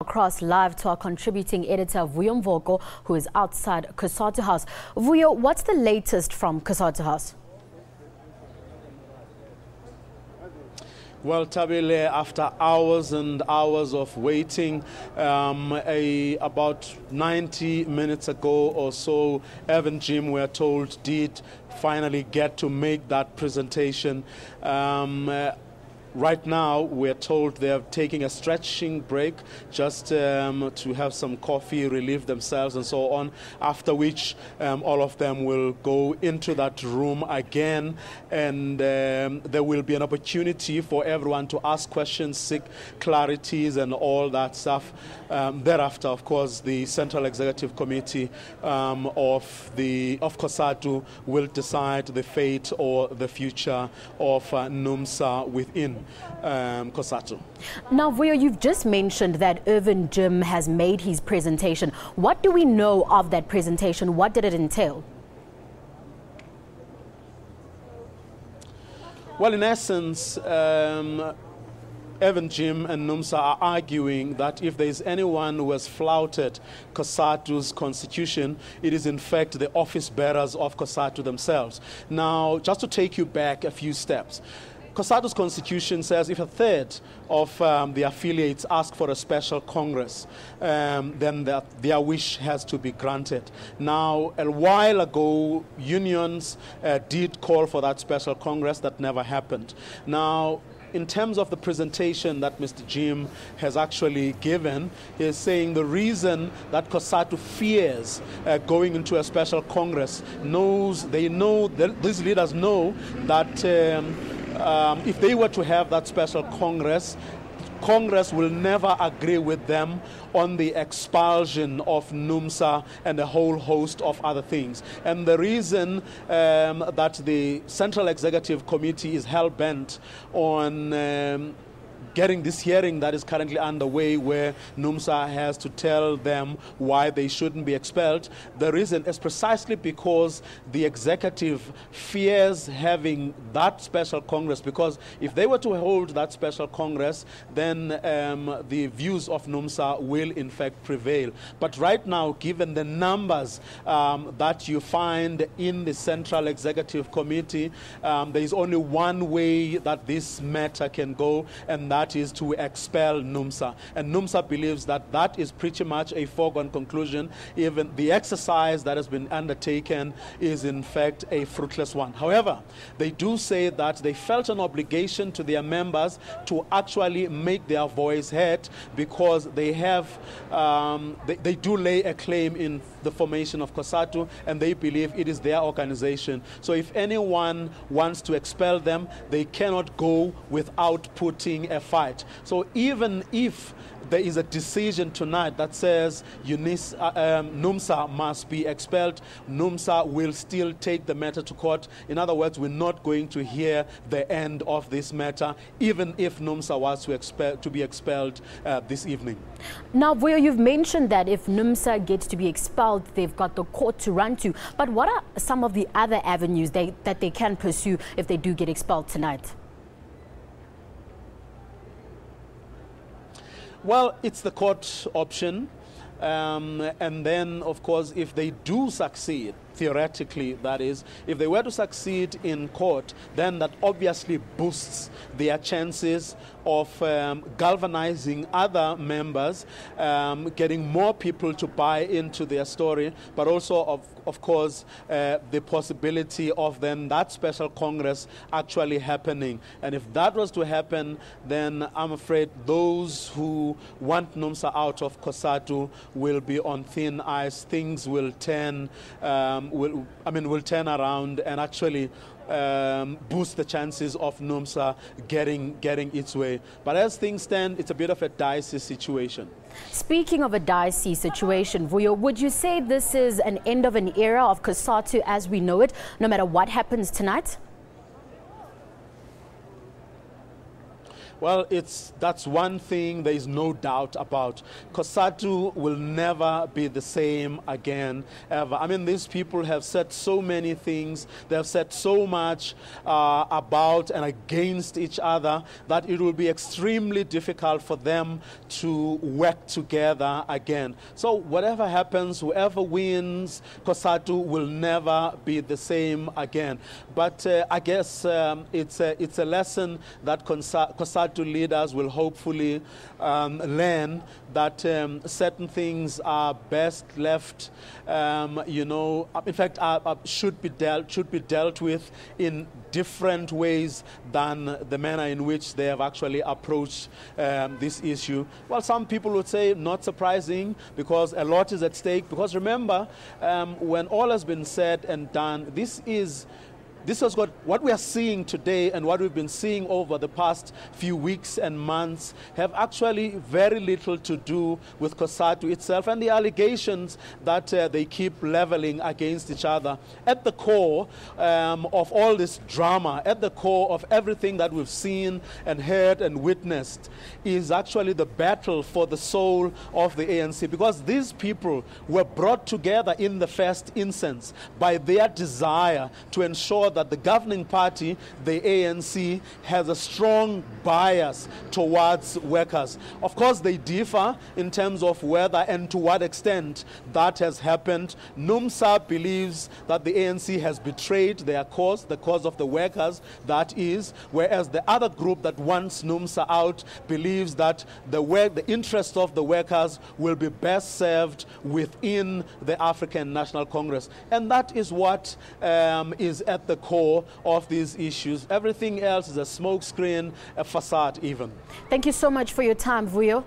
Across live to our contributing editor Vuyo Mvoko, who is outside Cosatu House. Vuyo, what's the latest from Cosatu House? Well, Tabile, after hours and hours of waiting, about 90 minutes ago or so, Irvin Jim, we're told, did finally get to make that presentation. Right now, we're told they're taking a stretching break just to have some coffee, relieve themselves and so on, after which all of them will go into that room again, and there will be an opportunity for everyone to ask questions, seek clarities and all that stuff. Thereafter, of course, the Central Executive Committee of Cosatu will decide the fate or the future of Numsa within Cosatu. Now, Vuyo, you've just mentioned that Irvin Jim has made his presentation. What do we know of that presentation? What did it entail? Well, in essence, Irvin Jim and Numsa are arguing that if there is anyone who has flouted Cosatu's constitution, it is in fact the office bearers of Cosatu themselves. Now, just to take you back a few steps, Cosatu's constitution says if a third of the affiliates ask for a special congress, then their wish has to be granted. Now, a while ago, unions did call for that special congress. That never happened. Now, in terms of the presentation that Mr. Jim has actually given, he is saying the reason that Cosatu fears going into a special congress, these leaders know that if they were to have that special Congress will never agree with them on the expulsion of Numsa and a whole host of other things. And the reason that the Central Executive Committee is hell-bent on getting this hearing that is currently underway, where Numsa has to tell them why they shouldn't be expelled, the reason is precisely because the executive fears having that special congress, because if they were to hold that special congress, then the views of Numsa will in fact prevail. But right now, given the numbers that you find in the Central Executive Committee, there is only one way that this matter can go, and that is to expel Numsa. And Numsa believes that that is pretty much a foregone conclusion. Even the exercise that has been undertaken is in fact a fruitless one. However, they do say that they felt an obligation to their members to actually make their voice heard, because they have they do lay a claim in the formation of Cosatu, and they believe it is their organization. So if anyone wants to expel them, they cannot go without putting a fight. So even if there is a decision tonight that says Numsa must be expelled, Numsa will still take the matter to court. In other words, we're not going to hear the end of this matter, even if Numsa was to be expelled this evening. Now, Vuyo, you've mentioned that if Numsa gets to be expelled, they've got the court to run to. But what are some of the other avenues that they can pursue if they do get expelled tonight? Well, it's the court option. And then, of course, if they do succeed, theoretically, that is, if they were to succeed in court, then that obviously boosts their chances of galvanizing other members, getting more people to buy into their story, but also, of course, the possibility of then that special Congress actually happening. And if that was to happen, then I'm afraid those who want Numsa out of Cosatu will be on thin ice. Things will turn will turn around and actually boost the chances of Numsa getting its way. But as things stand, it's a bit of a dicey situation. Speaking of a dicey situation, Vuyo, would you say this is an end of an era of Cosatu as we know it, no matter what happens tonight? Well, that's one thing there is no doubt about. Cosatu will never be the same again, ever. I mean, these people have said so many things. They have said so much about and against each other that it will be extremely difficult for them to work together again. So whatever happens, whoever wins, Cosatu will never be the same again. But I guess it's a lesson that Cosatu leaders will hopefully learn, that certain things are best left, in fact, should be dealt with in different ways than the manner in which they have actually approached this issue. Well, some people would say not surprising, because a lot is at stake. Because remember, when all has been said and done, this is what we are seeing today, and what we've been seeing over the past few weeks and months have actually very little to do with Cosatu itself and the allegations that they keep leveling against each other. At the core of all this drama, at the core of everything that we've seen and heard and witnessed, is actually the battle for the soul of the ANC, because these people were brought together in the first instance by their desire to ensure that the governing party, the ANC, has a strong bias towards workers. Of course, they differ in terms of whether and to what extent that has happened. Numsa believes that the ANC has betrayed their cause, the cause of the workers, that is, whereas the other group that wants Numsa out believes that the interests of the workers will be best served within the African National Congress. And that is what is at the core of these issues. Everything else is a smokescreen, a facade even. Thank you so much for your time, Vuyo.